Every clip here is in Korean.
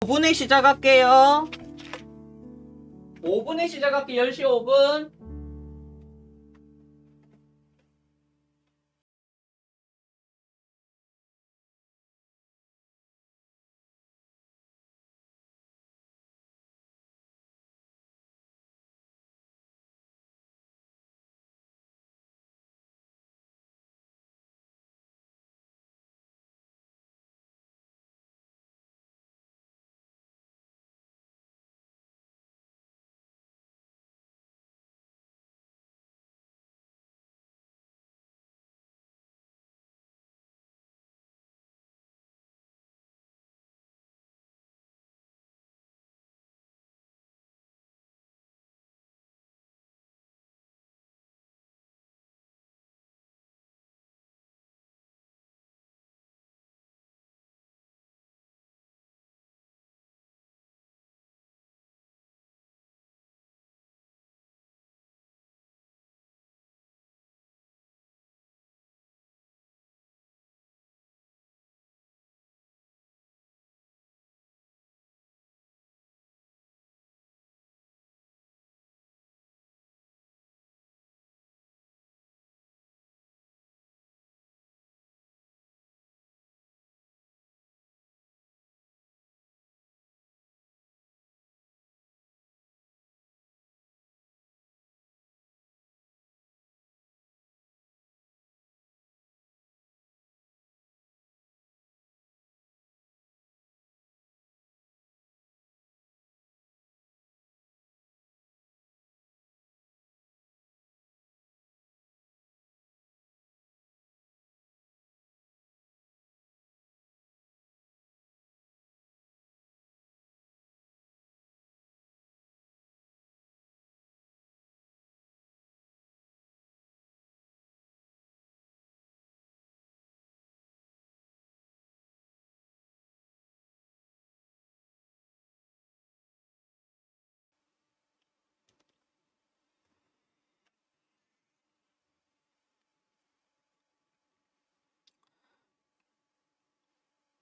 5분에 시작할게요. 5분에 시작할게요. 10시 5분.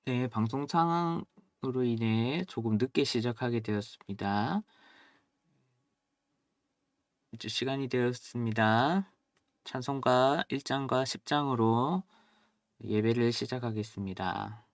네, 방송 상황으로 인해 조금 늦게 시작하게 되었습니다. 이제 시간이 되었습니다. 찬송가 1장과 10장으로 예배를 시작하겠습니다.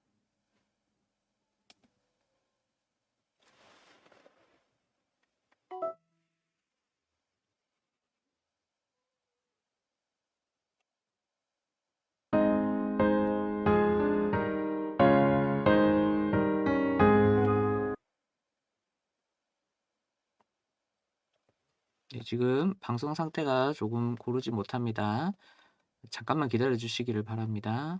네, 지금 방송 상태가 조금 고르지 못합니다. 잠깐만 기다려 주시기를 바랍니다.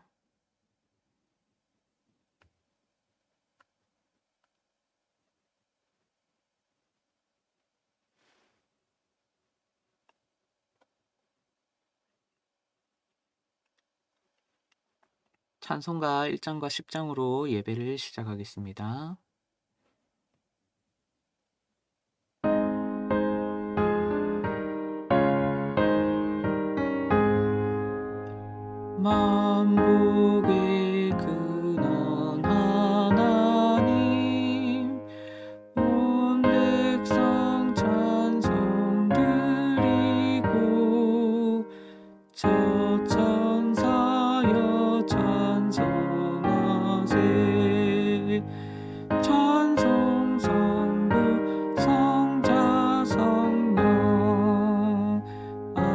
찬송가 1장과 10장으로 예배를 시작하겠습니다. 만복의 근원 하나님, 온 백성 찬송 드리고 저 천사여 찬송하세. 찬송 성부 성자 성령 아멘.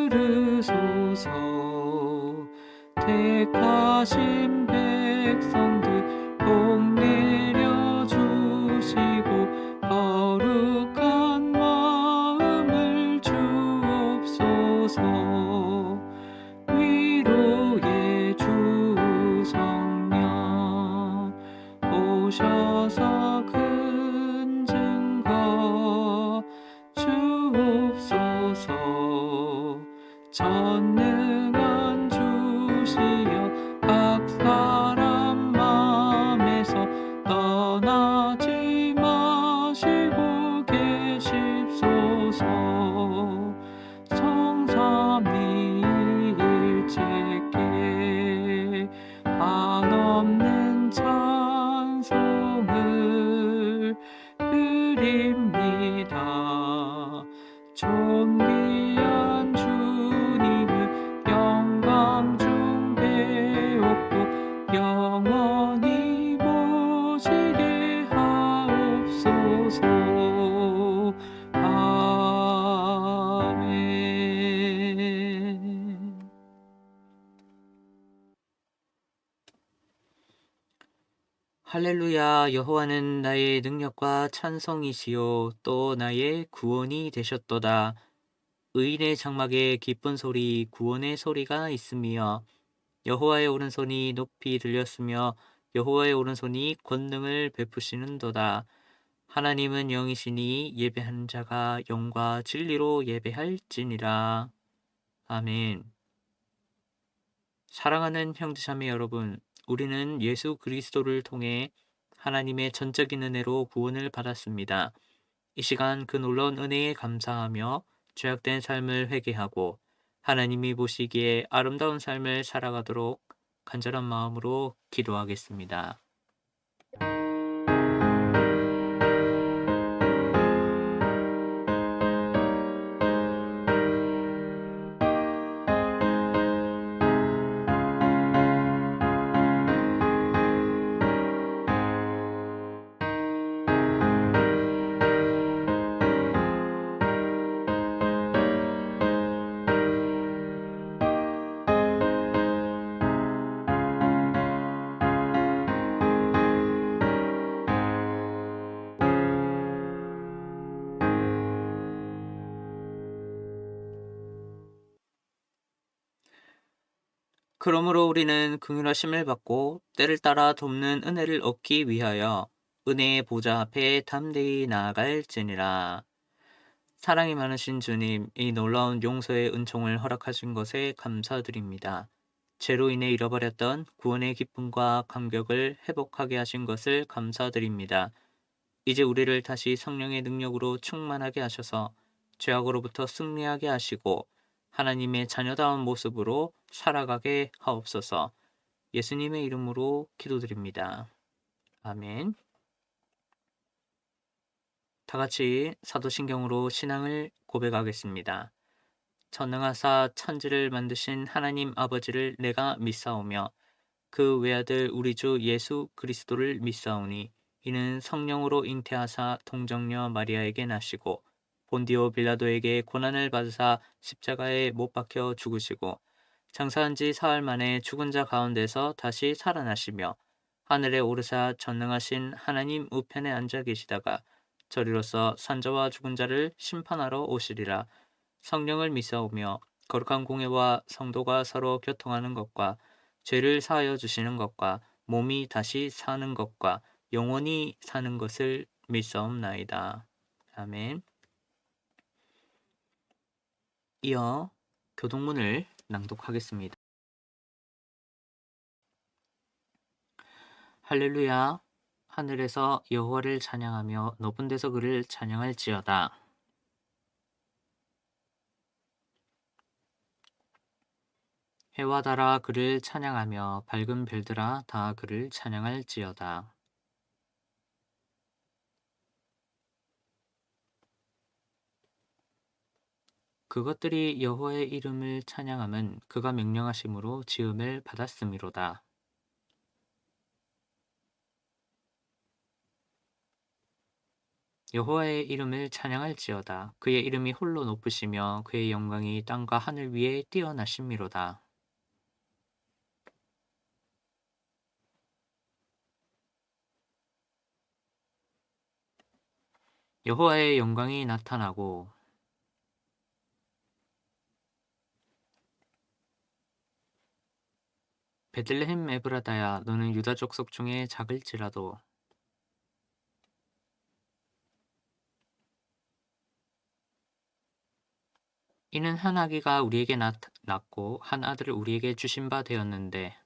들으소서. 택하신 백성들 복 내려 주시고 거룩한 마음을 주옵소서. 위로의 주 성령 오셔서 큰 증거 주옵소서. 전능한 주시여 각 사람 맘에서 떠나지 마시고 계십소서. 성삼위일체께 한없는 찬송을 드립니다. 존귀한 주님을 영광 중 배웠고 영원히 모시게 하옵소서. 아멘. 할렐루야. 여호와는 나의 능력과 찬송이시요 또 나의 구원이 되셨도다. 의인의 장막에 기쁜 소리 구원의 소리가 있으며 여호와의 오른손이 높이 들렸으며 여호와의 오른손이 권능을 베푸시는도다. 하나님은 영이시니 예배하는 자가 영과 진리로 예배할지니라. 아멘. 사랑하는 형제자매 여러분, 우리는 예수 그리스도를 통해 하나님의 전적인 은혜로 구원을 받았습니다. 이 시간 그 놀라운 은혜에 감사하며 죄악된 삶을 회개하고 하나님이 보시기에 아름다운 삶을 살아가도록 간절한 마음으로 기도하겠습니다. 그러므로 우리는 긍휼하심을 받고 때를 따라 돕는 은혜를 얻기 위하여 은혜의 보좌 앞에 담대히 나아갈지니라. 사랑이 많으신 주님, 이 놀라운 용서의 은총을 허락하신 것에 감사드립니다. 죄로 인해 잃어버렸던 구원의 기쁨과 감격을 회복하게 하신 것을 감사드립니다. 이제 우리를 다시 성령의 능력으로 충만하게 하셔서 죄악으로부터 승리하게 하시고 하나님의 자녀다운 모습으로 살아가게 하옵소서. 예수님의 이름으로 기도드립니다. 아멘. 다 같이 사도신경으로 신앙을 고백하겠습니다. 전능하사 천지를 만드신 하나님 아버지를 내가 믿사오며 그 외아들 우리 주 예수 그리스도를 믿사오니 이는 성령으로 잉태하사 동정녀 마리아에게 나시고 본디오 빌라도에게 고난을 받으사 십자가에 못 박혀 죽으시고 장사한 지 사흘 만에 죽은 자 가운데서 다시 살아나시며 하늘에 오르사 전능하신 하나님 우편에 앉아 계시다가 저리로서 산자와 죽은 자를 심판하러 오시리라. 성령을 믿사오며 거룩한 공예와 성도가 서로 교통하는 것과 죄를 사하여 주시는 것과 몸이 다시 사는 것과 영원히 사는 것을 믿사옵나이다. 아멘. 이어 교동문을 낭독하겠습니다. 할렐루야. 하늘에서 여호와를 찬양하며 높은 데서 그를 찬양할지어다. 해와 달아 그를 찬양하며 밝은 별들아 다 그를 찬양할지어다. 그것들이 여호와의 이름을 찬양함은 그가 명령하심으로 지음을 받았음이로다. 여호와의 이름을 찬양할지어다. 그의 이름이 홀로 높으시며 그의 영광이 땅과 하늘 위에 뛰어나심이로다. 여호와의 영광이 나타나고 베들레헴 에브라다야 너는 유다 족속 중에 작을지라도 이는 한 아기가 우리에게 낳고 한 아들을 우리에게 주신 바 되었는데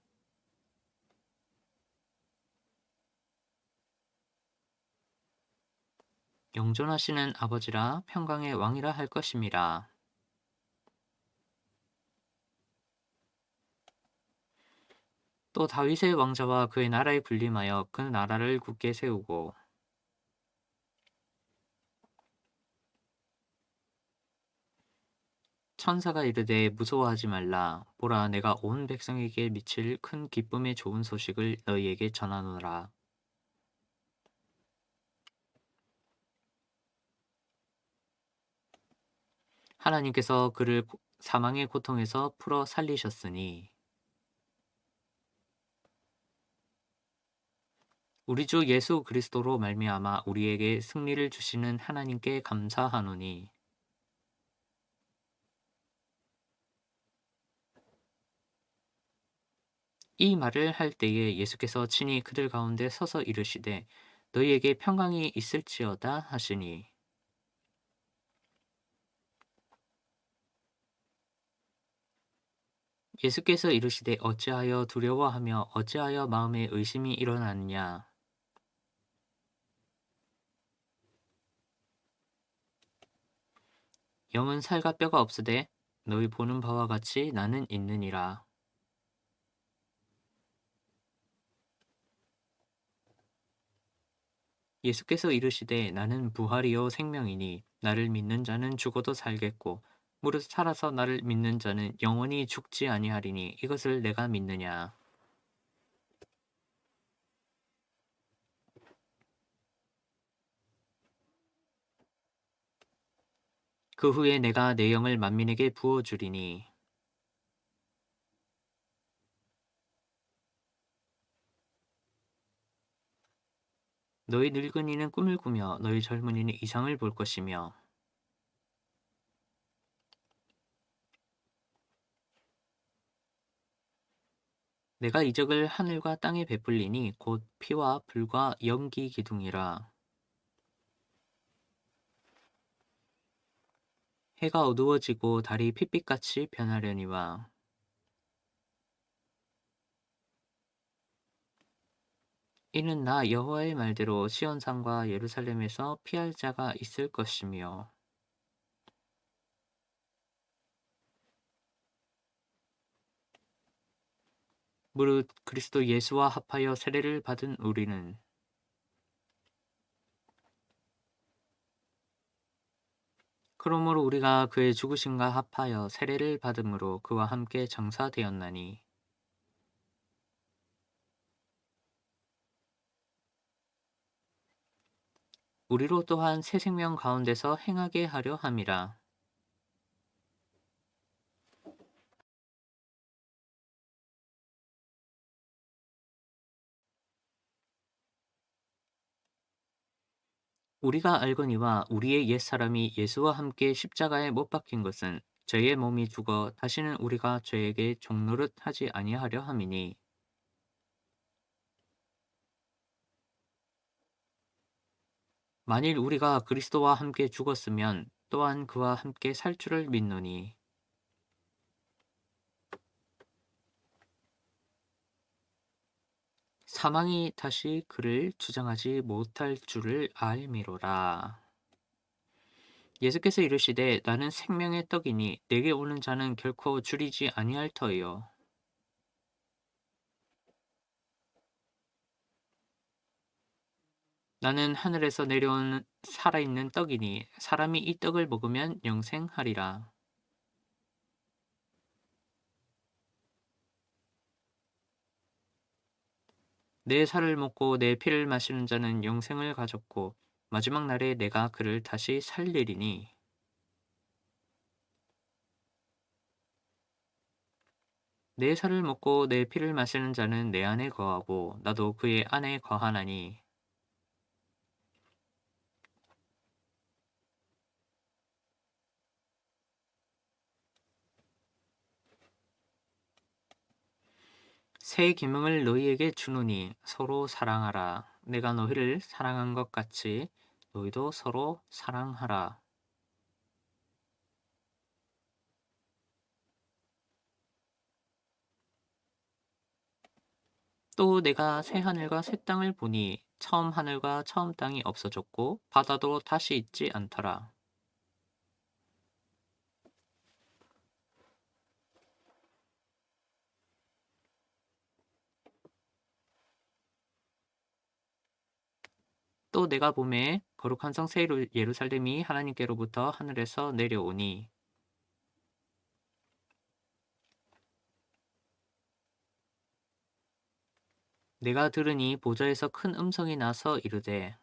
영존하시는 아버지라 평강의 왕이라 할 것임이라. 또 다윗의 왕자와 그의 나라에 군림하여 그 나라를 굳게 세우고 천사가 이르되 무서워하지 말라. 보라, 내가 온 백성에게 미칠 큰 기쁨의 좋은 소식을 너희에게 전하노라. 하나님께서 그를 사망의 고통에서 풀어 살리셨으니 우리 주 예수 그리스도로 말미암아 우리에게 승리를 주시는 하나님께 감사하노니 이 말을 할 때에 예수께서 친히 그들 가운데 서서 이르시되 너희에게 평강이 있을지어다 하시니 예수께서 이르시되 어찌하여 두려워하며 어찌하여 마음에 의심이 일어나느냐. 영은 살과 뼈가 없으되 너희 보는 바와 같이 나는 있느니라. 예수께서 이르시되 나는 부활이요 생명이니 나를 믿는 자는 죽어도 살겠고 무릇 살아서 나를 믿는 자는 영원히 죽지 아니하리니 이것을 내가 믿느냐. 그 후에 내가 내 영을 만민에게 부어 주리니 너희 늙은이는 꿈을 꾸며 너희 젊은이는 이상을 볼 것이며 내가 이적을 하늘과 땅에 베풀리니 곧 피와 불과 연기 기둥이라. 해가 어두워지고 달이 핏빛같이 변하려니와 이는 나 여호와의 말대로 시온산과 예루살렘에서 피할 자가 있을 것이며 무릇 그리스도 예수와 합하여 세례를 받은 우리는 그러므로 우리가 그의 죽으심과 합하여 세례를 받음으로 그와 함께 장사되었나니 우리로 또한 새 생명 가운데서 행하게 하려 함이라. 우리가 알거니와 우리의 옛사람이 예수와 함께 십자가에 못 박힌 것은 죄의 몸이 죽어 다시는 우리가 죄에게 종노릇 하지 아니하려 함이니 만일 우리가 그리스도와 함께 죽었으면 또한 그와 함께 살 줄을 믿노니 사망이 다시 그를 주장하지 못할 줄을 알미로라. 예수께서 이르시되 나는 생명의 떡이니 내게 오는 자는 결코 줄이지 아니할 터이요. 나는 하늘에서 내려온 살아있는 떡이니 사람이 이 떡을 먹으면 영생하리라. 내 살을 먹고 내 피를 마시는 자는 영생을 가졌고 마지막 날에 내가 그를 다시 살리리니 내 살을 먹고 내 피를 마시는 자는 내 안에 거하고 나도 그의 안에 거하나니 새 계명을 너희에게 주노니 서로 사랑하라. 내가 너희를 사랑한 것 같이 너희도 서로 사랑하라. 또 내가 새 하늘과 새 땅을 보니 처음 하늘과 처음 땅이 없어졌고 바다도 다시 있지 않더라. 또 내가 보매 거룩한 성 새 예루살렘이 하나님께로부터 하늘에서 내려오니 내가 들으니 보좌에서 큰 음성이 나서 이르되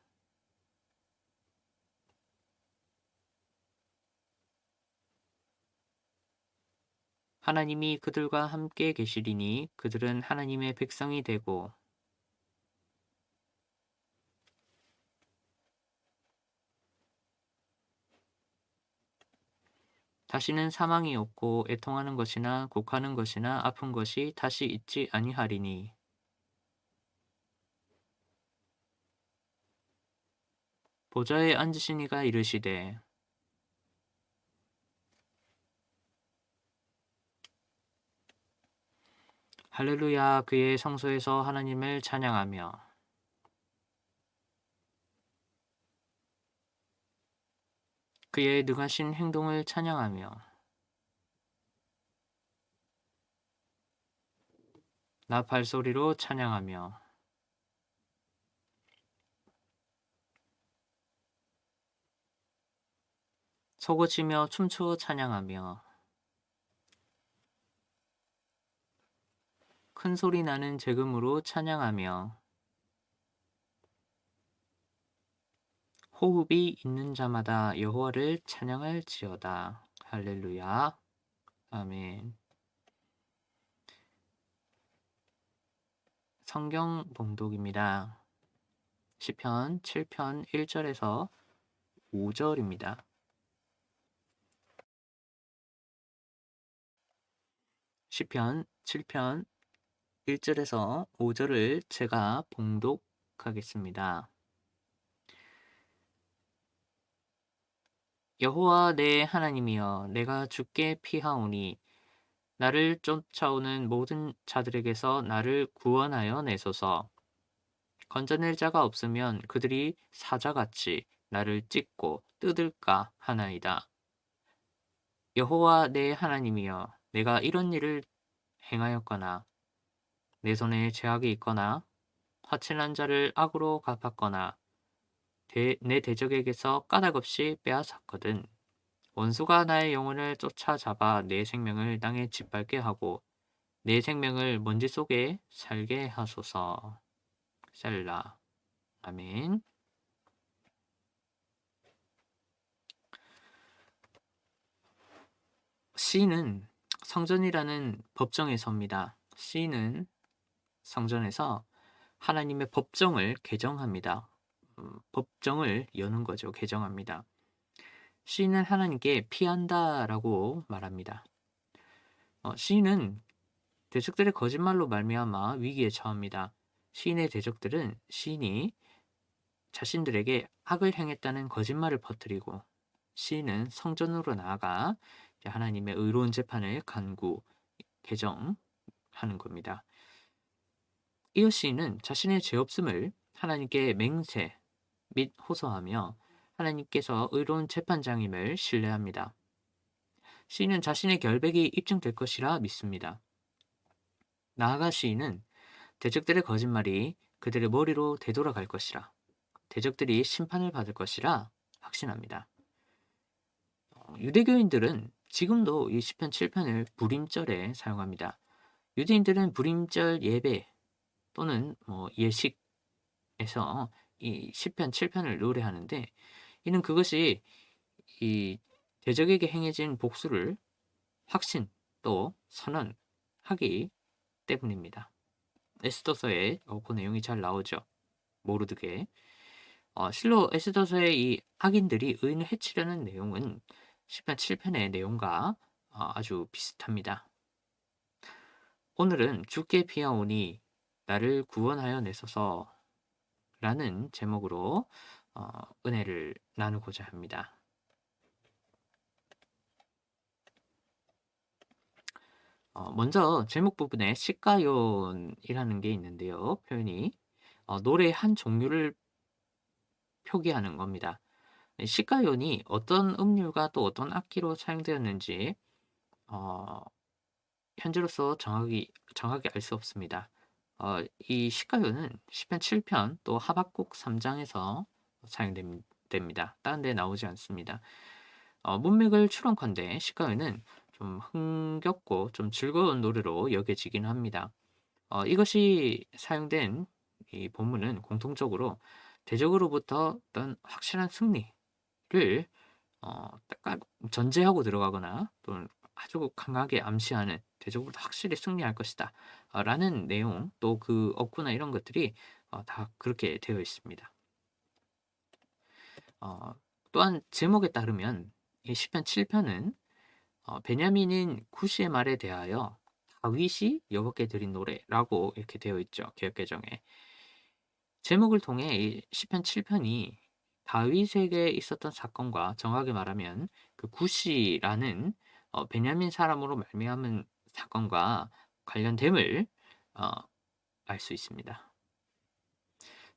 하나님이 그들과 함께 계시리니 그들은 하나님의 백성이 되고 다시는 사망이 없고 애통하는 것이나 곡하는 것이나 아픈 것이 다시 있지 아니하리니 보좌에 앉으신 이가 이르시되 할렐루야 그의 성소에서 하나님을 찬양하며 그의 능하신 행동을 찬양하며 나 발소리로 찬양하며 소고치며 춤추어 찬양하며 큰 소리 나는 재금으로 찬양하며 호흡이 있는 자마다 여호와를 찬양할지어다. 할렐루야. 아멘. 성경 봉독입니다. 시편 7편 1절에서 5절입니다. 시편 7편 1절에서 5절을 제가 봉독하겠습니다. 여호와 내 하나님이여 내가 주께 피하오니 나를 쫓아오는 모든 자들에게서 나를 구원하여 내소서. 건져낼 자가 없으면 그들이 사자같이 나를 찢고 뜯을까 하나이다. 여호와 내 하나님이여 내가 이런 일을 행하였거나 내 손에 죄악이 있거나 화친한 자를 악으로 갚았거나 내 대적에게서 까닭없이 빼앗았거든. 원수가 나의 영혼을 쫓아잡아 내 생명을 땅에 짓밟게 하고 내 생명을 먼지 속에 살게 하소서. 셀라. 아멘. C는 성전이라는 법정에 섭니다. C는 성전에서 하나님의 법정을 개정합니다. 법정을 여는 거죠. 개정합니다. C는 하나님께 피한다라고 말합니다. C는 대적들의 거짓말로 말미암아 위기에 처합니다. 시인의 대적들은 시인이 자신들에게 악을 행했다는 거짓말을 퍼뜨리고 시인은 성전으로 나아가 하나님의 의로운 재판을 간구, 개정하는 겁니다. 이어 시인은 자신의 죄 없음을 하나님께 맹세 및 호소하며 하나님께서 의로운 재판장임을 신뢰합니다. 시인은 자신의 결백이 입증될 것이라 믿습니다. 나아가 시인은 대적들의 거짓말이 그들의 머리로 되돌아갈 것이라 대적들이 심판을 받을 것이라 확신합니다. 유대교인들은 지금도 이 시편 7편을 불임절에 사용합니다. 유대인들은 불임절 예배 또는 예식에서 이 시편 7편을 노래하는데 이는 그것이 이 대적에게 행해진 복수를 확신 또 선언하기 때문입니다. 에스더서에 그 내용이 잘 나오죠. 모르드게. 실로 에스더서의 이 악인들이 의인을 해치려는 내용은 시편 7편의 내용과 아주 비슷합니다. 오늘은 주께 피하오니 나를 구원하여 내소서 라는 제목으로 은혜를 나누고자 합니다. 먼저 제목 부분에 시가연이라는 게 있는데요. 표현이 노래의 한 종류를 표기하는 겁니다. 시가연이 어떤 음률과 또 어떤 악기로 사용되었는지 현재로서 정확히 알 수 없습니다. 이 시가연은 시편 7편 또 하박국 3장에서 사용됩니다. 다른 데 나오지 않습니다. 문맥을 추론컨대 시가연은 좀 흥겹고 좀 즐거운 노래로 여겨지긴 합니다. 이것이 사용된 이 본문은 공통적으로 대적으로부터 어떤 확실한 승리를 딱 전제하고 들어가거나 또는 아주 강하게 암시하는 대적으로부터 확실히 승리할 것이다. 라는 내용 또 그 어구나 이런 것들이 다 그렇게 되어 있습니다. 또한 제목에 따르면 이 시편 7편은 베냐민인 구시의 말에 대하여 다윗이 여호와께 드린 노래라고 이렇게 되어 있죠. 개역개정에. 제목을 통해 이 시편 7편이 다윗에게 있었던 사건과 정확하게 말하면 그 구시라는 베냐민 사람으로 말미암은 사건과 관련됨을 알 수 있습니다.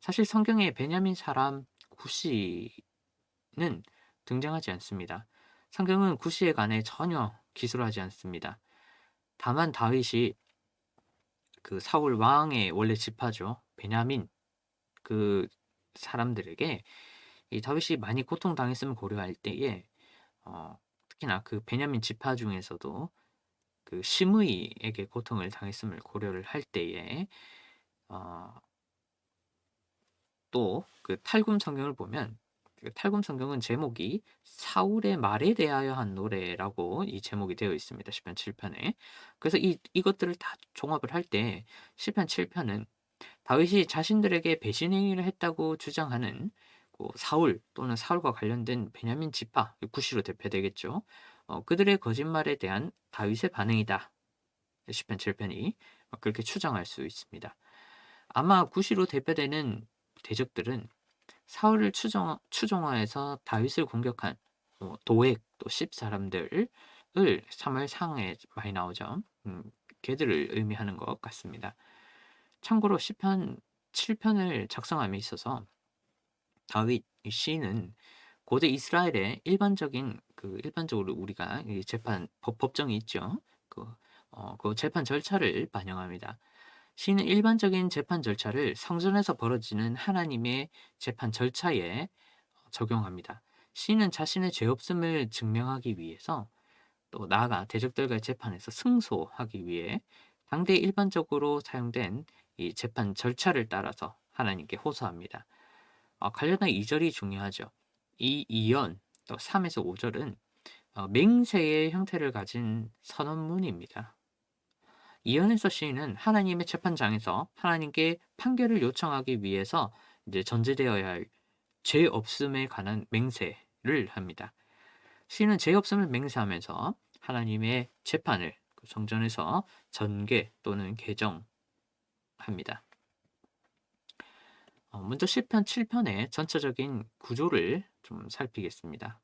사실 성경에 베냐민 사람 구시는 등장하지 않습니다. 성경은 구시에 관해 전혀 기술하지 않습니다. 다만 다윗이 그 사울 왕의 원래 지파죠. 베냐민 그 사람들에게 이 다윗이 많이 고통당했음을 고려할 때에 특히나 그 베냐민 지파 중에서도 그 시므이에게 고통을 당했음을 고려를 할 때에 또 그 탈금 성경을 보면 그 탈금 성경은 제목이 사울의 말에 대하여 한 노래라고 이 제목이 되어 있습니다. 시편 7편에. 그래서 이것들을 다 종합을 할 때 시편 7편은 다윗이 자신들에게 배신 행위를 했다고 주장하는 사울 또는 사울과 관련된 베냐민 지파, 구시로 대표되겠죠. 그들의 거짓말에 대한 다윗의 반응이다. 시편 7편이 그렇게 추정할 수 있습니다. 아마 구시로 대표되는 대적들은 사울을 추종하여서 다윗을 공격한 도액 또 10사람들을 3월 상에 많이 나오죠. 걔들을 의미하는 것 같습니다. 참고로 시편 7편을 작성함에 있어서 다윗 이 시인은 고대 이스라엘의 일반적으로 우리가 이 재판 법정이 있죠. 그 재판 절차를 반영합니다. 시인은 일반적인 재판 절차를 성전에서 벌어지는 하나님의 재판 절차에 적용합니다. 시인은 자신의 죄 없음을 증명하기 위해서 또 나아가 대적들과의 재판에서 승소하기 위해 당대 일반적으로 사용된 이 재판 절차를 따라서 하나님께 호소합니다. 관련한 2절이 중요하죠. 이 2연 또 3에서 5절은 맹세의 형태를 가진 선언문입니다. 2연에서 시인은 하나님의 재판장에서 하나님께 판결을 요청하기 위해서 이제 전제되어야 할 죄 없음에 관한 맹세를 합니다. 시인은 죄 없음을 맹세하면서 하나님의 재판을 그 성전에서 전개 또는 개정합니다. 먼저 시편 7편의 전체적인 구조를 좀 살피겠습니다.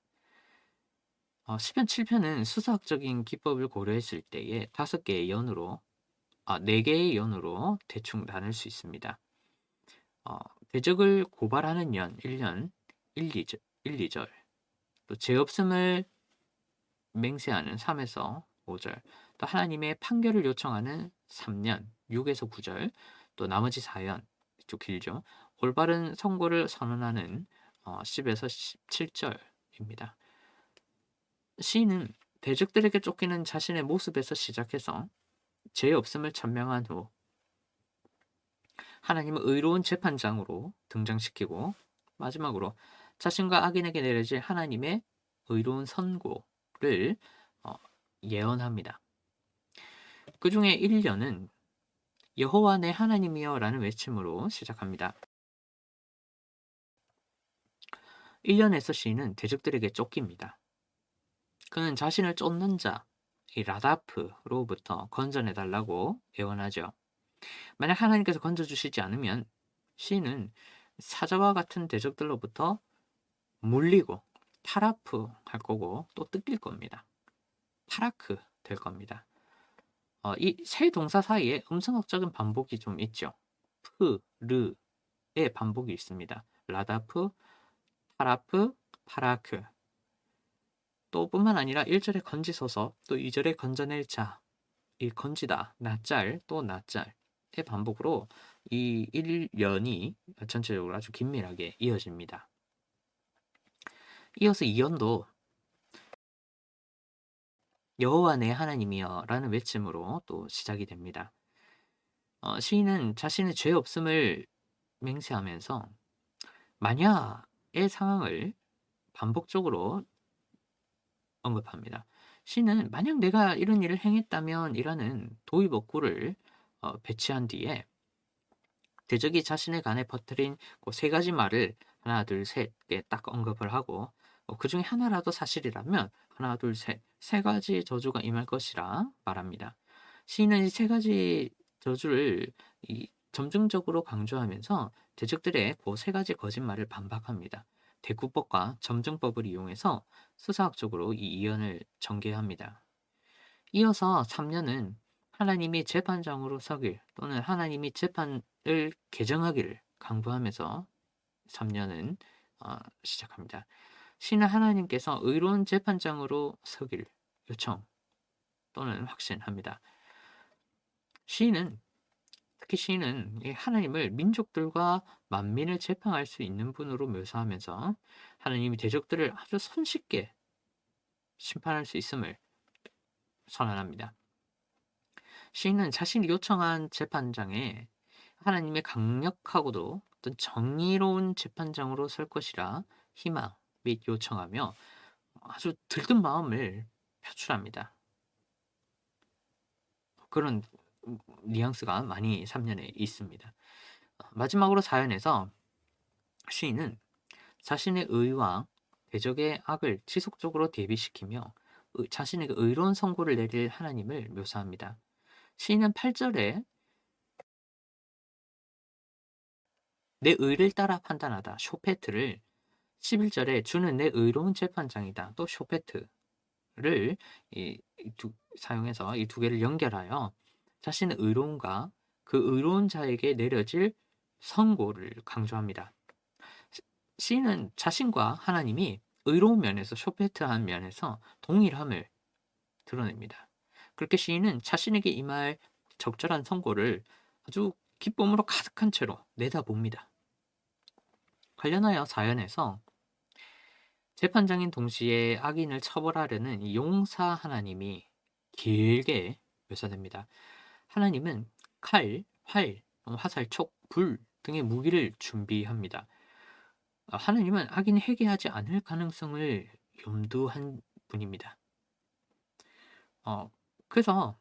시편 7편은 수사학적인 기법을 고려했을 때에 5개의 연으로 4개의 연으로 대충 나눌 수 있습니다. 대적을 고발하는 연 1년 1, 2절 또 죄 없음을 맹세하는 3에서 5절 또 하나님의 판결을 요청하는 3년 6에서 9절 또 나머지 4연 좀 길죠. 올바른 선고를 선언하는 10에서 17절입니다. 시인은 대적들에게 쫓기는 자신의 모습에서 시작해서 죄 없음을 천명한 후 하나님을 의로운 재판장으로 등장시키고 마지막으로 자신과 악인에게 내려질 하나님의 의로운 선고를 어, 예언합니다. 그 중에 1년은 여호와 내 하나님이여라는 외침으로 시작합니다. 1년에서 시인은 대적들에게 쫓깁니다. 그는 자신을 쫓는 자, 이 라다프로부터 건져내 달라고 예언하죠. 만약 하나님께서 건져주시지 않으면 시인은 사자와 같은 대적들로부터 물리고 타라프 할 거고 또 뜯길 겁니다. 파라크 될 겁니다. 이 세 동사 사이에 음성학적인 반복이 좀 있죠. 프, 르의 반복이 있습니다. 라다프, 파라프, 파라크. 또 뿐만 아니라 1절에 건지소서 또 2절에 건져낼 자, 이 건지다, 낯짤, 또 낯짤의 반복으로 이 1년이 전체적으로 아주 긴밀하게 이어집니다. 이어서 2연도 여호와 내 하나님이여 라는 외침으로 또 시작이 됩니다. 시인은 자신의 죄 없음을 맹세하면서 마냐의 상황을 반복적으로 언급합니다. 시인은 만약 내가 이런 일을 행했다면 이라는 도의복구를 배치한 뒤에 대적이 자신의 간에 퍼뜨린 그 세 가지 말을 하나, 둘, 셋에 딱 언급을 하고 그 중에 하나라도 사실이라면 하나, 둘, 셋, 세 가지 저주가 임할 것이라 말합니다. 시인은 이 세 가지 저주를 점증적으로 강조하면서 대적들의 그 세 가지 거짓말을 반박합니다. 대구법과 점증법을 이용해서 수사학적으로 이 이언을 전개합니다. 이어서 3년은 하나님이 재판장으로 서길 또는 하나님이 재판을 개정하기를 강구하면서 3년은 시작합니다. 신은 하나님께서 의로운 재판장으로 서길 요청 또는 확신합니다. 특히 시인은 이 하나님을 민족들과 만민을 재판할 수 있는 분으로 묘사하면서 하나님이 대적들을 아주 손쉽게 심판할 수 있음을 선언합니다. 시인은 자신이 요청한 재판장에 하나님의 강력하고도 어떤 정의로운 재판장으로 설 것이라 희망 및 요청하며 아주 들뜬 마음을 표출합니다. 그런 뉘앙스가 많이 3년에 있습니다. 마지막으로 사연에서 시인은 자신의 의와 대적의 악을 지속적으로 대비시키며 자신에게 의로운 선고를 내릴 하나님을 묘사합니다. 시인은 8절에 내 의를 따라 판단하다 쇼페트를 11절에 주는 내 의로운 재판장이다 또 쇼페트를 사용해서 이 두 개를 연결하여 자신의 의로움과 그 의로운 자에게 내려질 선고를 강조합니다. 시인은 자신과 하나님이 의로운 면에서 쇼페트한 면에서 동일함을 드러냅니다. 그렇게 시인은 자신에게 임할 적절한 선고를 아주 기쁨으로 가득한 채로 내다봅니다. 관련하여 사연에서 재판장인 동시에 악인을 처벌하려는 이 용사 하나님이 길게 묘사됩니다. 하나님은 칼, 활, 화살, 촉, 불 등의 무기를 준비합니다. 하나님은 악인이 회개하지 않을 가능성을 염두한 분입니다. 그래서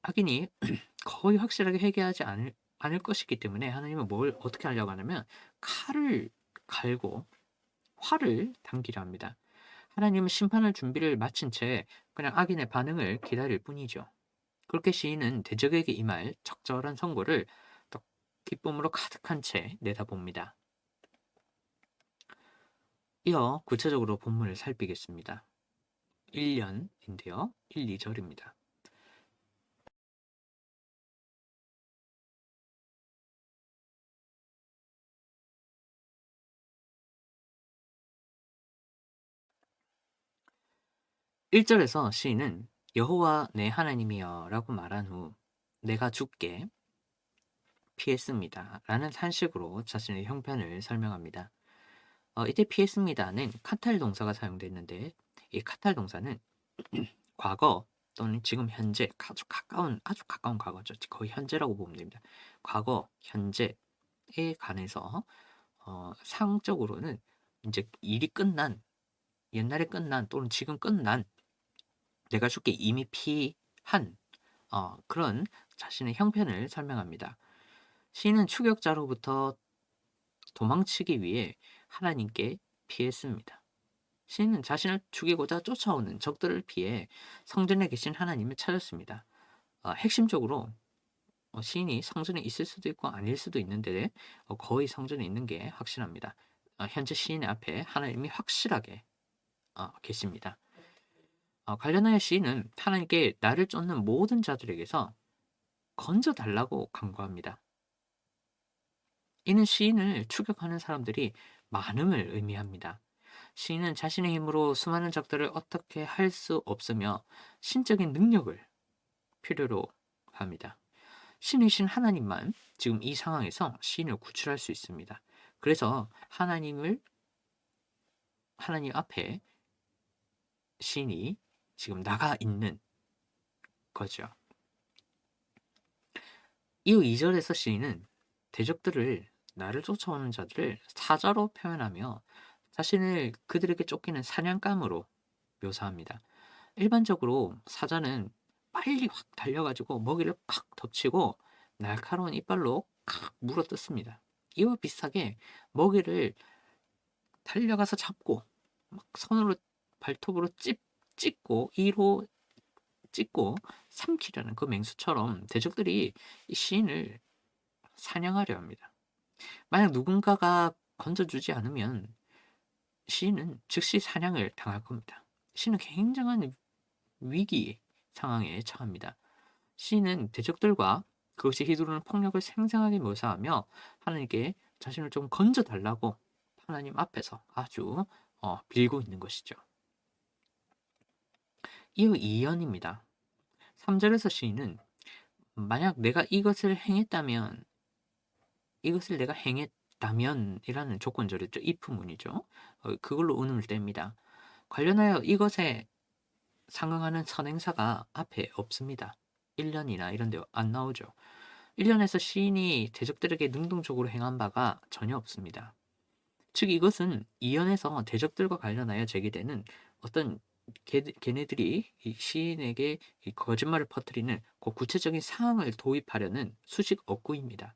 악인이 거의 확실하게 회개하지 않을 것이기 때문에 하나님은 뭘 어떻게 하려고 하냐면 칼을 갈고 활을 당기려 합니다. 하나님은 심판할 준비를 마친 채 그냥 악인의 반응을 기다릴 뿐이죠. 그렇게 시인은 대적에게 임할 적절한 선고를 또 기쁨으로 가득한 채 내다봅니다. 이어 구체적으로 본문을 살피겠습니다. 1년인데요. 1, 2절입니다. 1절에서 시인은 여호와 내 하나님이여 라고 말한 후 내가 죽게 피했습니다 라는 한식으로 자신의 형편을 설명합니다. 이때 피했습니다는 카탈 동사가 사용됐는데 이 카탈 동사는 과거 또는 지금 현재 아주 가까운 과거죠. 거의 현재라고 보면 됩니다. 과거, 현재에 관해서 상적으로는 이제 일이 끝난, 옛날에 끝난 또는 지금 끝난, 내가 죽게 이미 피한 그런 자신의 형편을 설명합니다. 시인은 추격자로부터 도망치기 위해 하나님께 피했습니다. 시인은 자신을 죽이고자 쫓아오는 적들을 피해 성전에 계신 하나님을 찾았습니다. 핵심적으로 시인이 성전에 있을 수도 있고 아닐 수도 있는데 거의 성전에 있는 게 확실합니다. 현재 시인의 앞에 하나님이 확실하게 계십니다. 관련하여 시인은 하나님께 나를 쫓는 모든 자들에게서 건져달라고 간구합니다. 이는 시인을 추격하는 사람들이 많음을 의미합니다. 시인은 자신의 힘으로 수많은 적들을 어떻게 할 수 없으며 신적인 능력을 필요로 합니다. 신이신 하나님만 지금 이 상황에서 시인을 구출할 수 있습니다. 그래서 하나님 앞에 시인이 지금 나가 있는 거죠. 이후 2절에서 시인은 대적들을 나를 쫓아오는 자들을 사자로 표현하며 자신을 그들에게 쫓기는 사냥감으로 묘사합니다. 일반적으로 사자는 빨리 확 달려가지고 먹이를 칵 덮치고 날카로운 이빨로 칵 물어뜯습니다. 이와 비슷하게 먹이를 달려가서 잡고 막 손으로 발톱으로 찢고 이로 찢고 삼키려는 그 맹수처럼 대적들이 이 시인을 사냥하려 합니다. 만약 누군가가 건져주지 않으면 시인은 즉시 사냥을 당할 겁니다. 시인은 굉장한 위기 상황에 처합니다. 시인은 대적들과 그것이 휘두르는 폭력을 생생하게 묘사하며 하나님께 자신을 좀 건져달라고 하나님 앞에서 아주 빌고 있는 것이죠. 이후 2연입니다. 3절에서 시인은 만약 내가 이것을 내가 행했다면 이라는 조건절이죠. if문이죠. 그걸로 운을 뗍니다. 관련하여 이것에 상응하는 선행사가 앞에 없습니다. 1년이나 이런 데 안 나오죠. 1년에서 시인이 대적들에게 능동적으로 행한 바가 전혀 없습니다. 즉 이것은 2연에서 대적들과 관련하여 제기되는 어떤 걔네들이 이 시인에게 이 거짓말을 퍼뜨리는 그 구체적인 상황을 도입하려는 수식 어구입니다.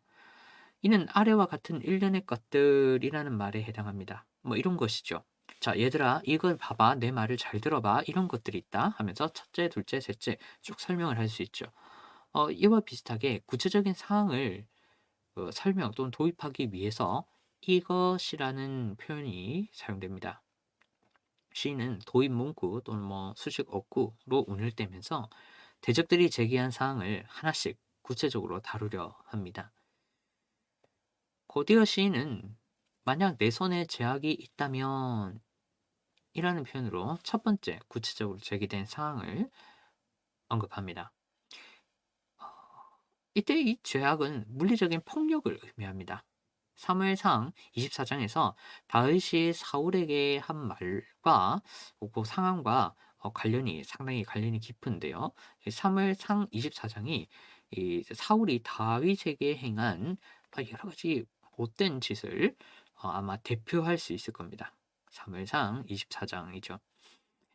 이는 아래와 같은 일련의 것들이라는 말에 해당합니다. 뭐 이런 것이죠. 자, 얘들아, 이걸 봐봐. 내 말을 잘 들어봐. 이런 것들이 있다 하면서 첫째, 둘째, 셋째 쭉 설명을 할 수 있죠. 이와 비슷하게 구체적인 상황을 설명 또는 도입하기 위해서 이것이라는 표현이 사용됩니다. 시인은 도입 문구 또는 뭐 수식 어구로 운을 떼면서 대적들이 제기한 사항을 하나씩 구체적으로 다루려 합니다. 곧이어 시인은 만약 내 손에 제약이 있다면 이라는 표현으로 첫 번째 구체적으로 제기된 사항을 언급합니다. 이때 이 죄악은 물리적인 폭력을 의미합니다. 사무엘상 24장에서 다윗이 사울에게 한 말과 그 상황과 상당히 관련이 깊은데요. 사무엘상 24장이 사울이 다윗에게 행한 여러 가지 못된 짓을 아마 대표할 수 있을 겁니다. 사무엘상 24장이죠.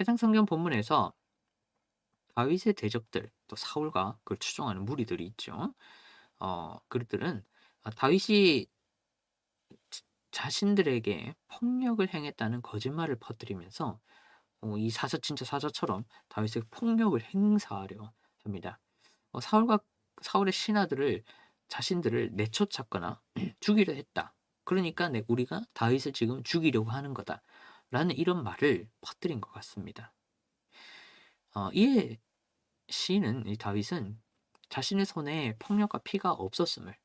해당 성경 본문에서 다윗의 대적들, 또 사울과 그걸 추종하는 무리들이 있죠. 그들은 다윗이 자신들에게 폭력을 행했다는 거짓말을 퍼뜨리면서 이 사자 진짜 사자처럼 다윗에게 폭력을 행사하려 합니다. 사울의 신하들을 자신들을 내쫓았거나 죽이려 했다. 그러니까 우리가 다윗을 지금 죽이려고 하는 거다. 라는 이런 말을 퍼뜨린 것 같습니다. 이에 시인은 이 다윗은 자신의 손에 폭력과 피가 없었음을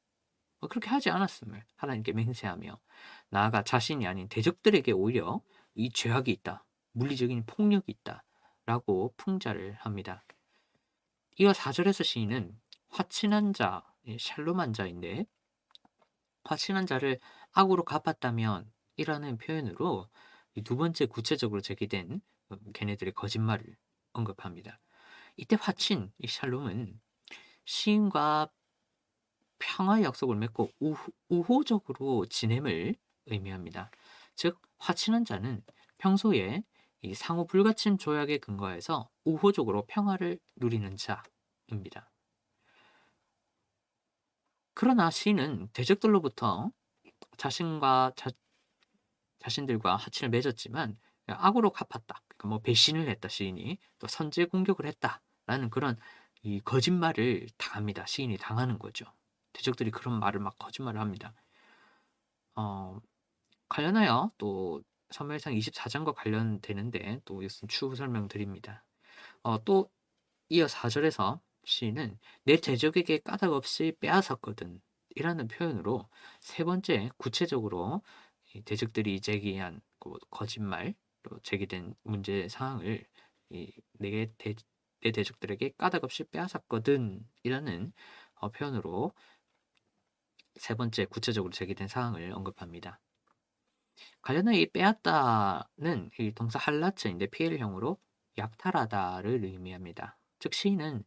그렇게 하지 않았음을 하나님께 맹세하며 나아가 자신이 아닌 대적들에게 오히려 이 죄악이 있다. 물리적인 폭력이 있다. 라고 풍자를 합니다. 이어 4절에서 시인은 화친한 자, 샬롬한 자인데 화친한 자를 악으로 갚았다면 이라는 표현으로 이 두 번째 구체적으로 제기된 걔네들의 거짓말을 언급합니다. 이때 화친 이 샬롬은 시인과 평화의 약속을 맺고 우호적으로 지냄을 의미합니다. 즉 화친한 자는 평소에 이 상호 불가침 조약에 근거해서 우호적으로 평화를 누리는 자입니다. 그러나 시인은 대적들로부터 자신과 자신들과 화친을 맺었지만 악으로 갚았다. 그러니까 뭐 배신을 했다 시인이 또 선제 공격을 했다라는 그런 이 거짓말을 당합니다. 시인이 당하는 거죠. 대적들이 그런 말을 막 거짓말을 합니다. 어, 관련하여 또 사무엘상 24장과 관련되는데 또 이것은 추후 설명드립니다. 또 이어 4절에서 시인은 내 대적에게 까닭 없이 빼앗았거든 이라는 표현으로 세 번째 구체적으로 이 대적들이 제기한 그 거짓말로 제기된 문제 사항을 내 대적들에게 까닭 없이 빼앗았거든 이라는 표현으로 세 번째 구체적으로 제기된 사항을 언급합니다. 관련하여 이 빼앗다는 이 동사 할라츠인데 PL형으로 약탈하다를 의미합니다. 즉 시인은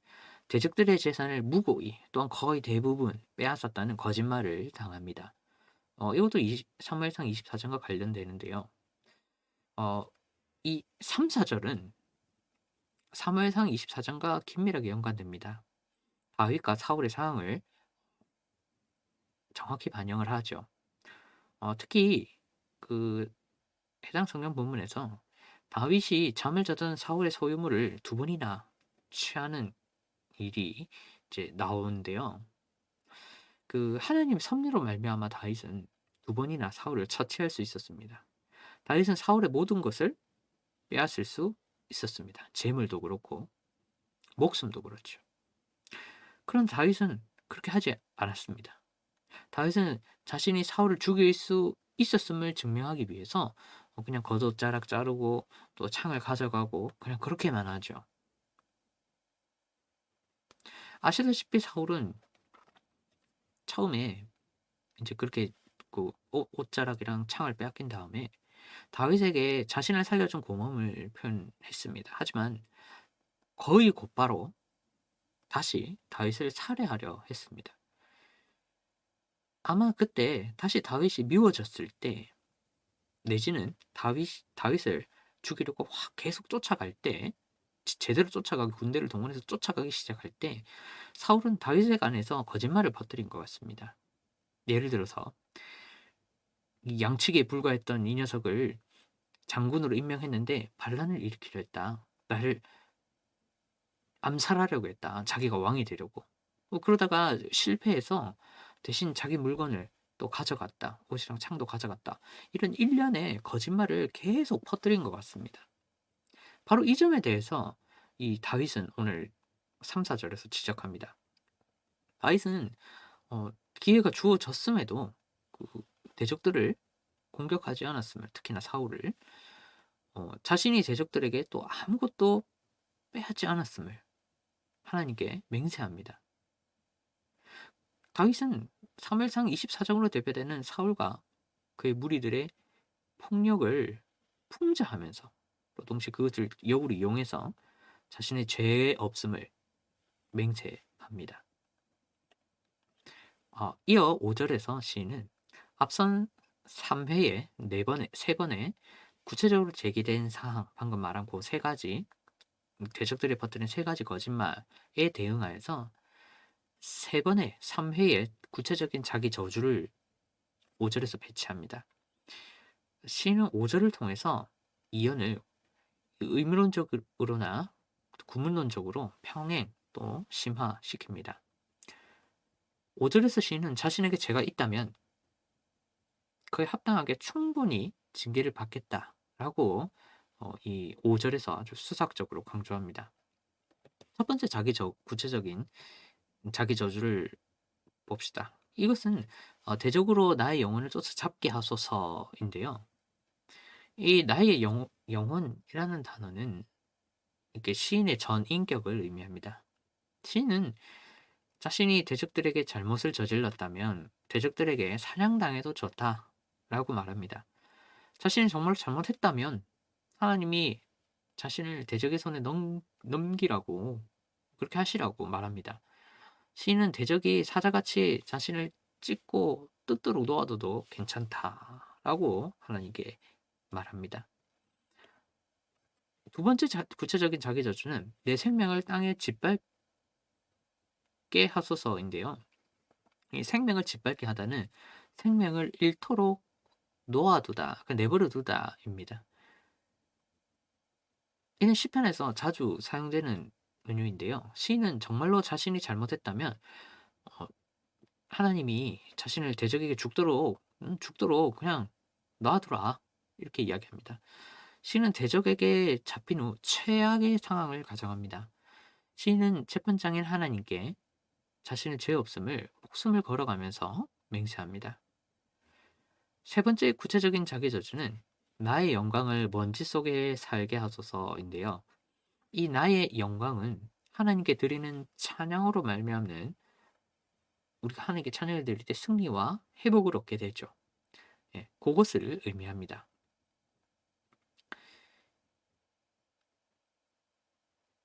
대적들의 재산을 무고히 또한 거의 대부분 빼앗았다는 거짓말을 당합니다. 이것도 사무엘상 24장과 관련되는데요. 이 3, 4절은 사무엘상 24장과 긴밀하게 연관됩니다. 다윗과 사울의 상황을 정확히 반영을 하죠. 특히 그 해당 성경 본문에서 다윗이 잠을 자던 사울의 소유물을 두 번이나 취하는 일이 이제 나오는데요. 그 하나님 섭리로 말미암아 다윗은 두 번이나 사울을 처치할 수 있었습니다. 다윗은 사울의 모든 것을 빼앗을 수 있었습니다. 재물도 그렇고 목숨도 그렇죠. 그런 다윗은 그렇게 하지 않았습니다. 다윗은 자신이 사울을 죽일 수 있었음을 증명하기 위해서 그냥 겉옷자락 자르고 또 창을 가져가고 그냥 그렇게만 하죠. 아시다시피 사울은 처음에 이제 그렇게 그 옷자락이랑 창을 빼앗긴 다음에 다윗에게 자신을 살려준 고마움을 표현했습니다. 하지만 거의 곧바로 다시 다윗을 살해하려 했습니다. 아마 그때 다시 다윗이 미워졌을 때 내지는 다윗을 죽이려고 확 계속 쫓아갈 때 제대로 쫓아가기 군대를 동원해서 쫓아가기 시작할 때 사울은 다윗에 관해서 거짓말을 퍼뜨린 것 같습니다. 예를 들어서 이 양치기에 불과했던 이 녀석을 장군으로 임명했는데 반란을 일으키려 했다. 나를 암살하려고 했다. 자기가 왕이 되려고. 그러다가 실패해서 대신 자기 물건을 또 가져갔다. 옷이랑 창도 가져갔다. 이런 일련의 거짓말을 계속 퍼뜨린 것 같습니다. 바로 이 점에 대해서 이 다윗은 오늘 3, 4절에서 지적합니다. 다윗은 기회가 주어졌음에도 그 대적들을 공격하지 않았음을, 특히나 사울을 자신이 대적들에게 또 아무것도 빼앗지 않았음을 하나님께 맹세합니다. 다윗은 사무엘상 24장으로 대표되는 사울과 그의 무리들의 폭력을 풍자하면서 또 동시에 그것을 역으로 이용해서 자신의 죄 없음을 맹세합니다. 이어 5절에서 시인은 앞선 3회에 3번에 구체적으로 제기된 사항, 방금 말한 그 세 가지 대적들이 퍼뜨린 세 가지 거짓말에 대응하여서 3회에 구체적인 자기 저주를 5절에서 배치합니다. 시인은 5절을 통해서 이언을 의문론적으로나 구문론적으로 평행 또 심화시킵니다. 5절에서 시인은 자신에게 죄가 있다면 그에 합당하게 충분히 징계를 받겠다라고 이 5절에서 아주 수삭적으로 강조합니다. 첫 번째 구체적인 자기 저주를 봅시다. 이것은 대적으로 나의 영혼을 쫓아잡게 하소서인데요. 이 나의 영혼이라는 단어는 이렇게 시인의 전 인격을 의미합니다. 시인은 자신이 대적들에게 잘못을 저질렀다면 대적들에게 사냥당해도 좋다라고 말합니다. 자신이 정말 잘못했다면 하나님이 자신을 대적의 손에 넘기라고 그렇게 하시라고 말합니다. 시인은 대적이 사자같이 자신을 찢고 뜯도록 놓아둬도 괜찮다라고 하나님께 말합니다. 두 번째 구체적인 자기 저주는 내 생명을 땅에 짓밟게 하소서인데요. 이 생명을 짓밟게 하다는 생명을 잃도록 놓아두다, 내버려두다입니다. 이는 시편에서 자주 사용되는 은유인데요. 시인은 정말로 자신이 잘못했다면 어, 하나님이 자신을 대적에게 죽도록 그냥 놔두라 이렇게 이야기합니다. 시인은 대적에게 잡힌 후 최악의 상황을 가정합니다. 시인은 재판장인 하나님께 자신의 죄 없음을 목숨을 걸어가면서 맹세합니다. 세 번째 구체적인 자기 저주는 나의 영광을 먼지 속에 살게 하소서인데요. 이 나의 영광은 하나님께 드리는 찬양으로 말미암는 우리가 하나님께 찬양을 드릴 때 승리와 회복을 얻게 되죠. 예, 그것을 의미합니다.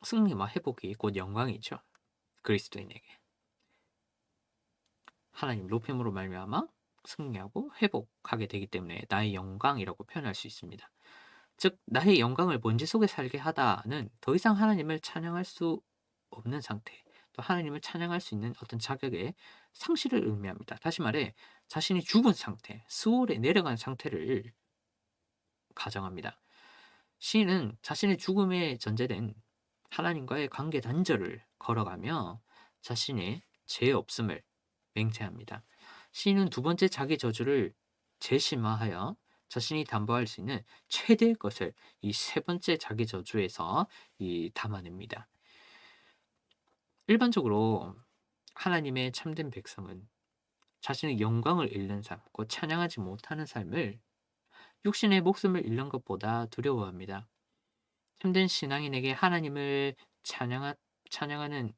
승리와 회복이 곧 영광이죠. 그리스도인에게 하나님 높임으로 말미암아 승리하고 회복하게 되기 때문에 나의 영광이라고 표현할 수 있습니다. 즉 나의 영광을 먼지 속에 살게 하다는 더 이상 하나님을 찬양할 수 없는 상태, 또 하나님을 찬양할 수 있는 어떤 자격의 상실을 의미합니다. 다시 말해 자신이 죽은 상태, 수월에 내려간 상태를 가정합니다. 시인은 자신의 죽음에 전제된 하나님과의 관계 단절을 걸어가며 자신의 죄 없음을 맹세합니다. 시인은 두 번째 자기 저주를 재심화하여 자신이 담보할 수 있는 최대의 것을 이 세 번째 자기 저주에서 담아냅니다. 일반적으로 하나님의 참된 백성은 자신의 영광을 잃는 삶, 곧 찬양하지 못하는 삶을 육신의 목숨을 잃는 것보다 두려워합니다. 참된 신앙인에게 하나님을 찬양하는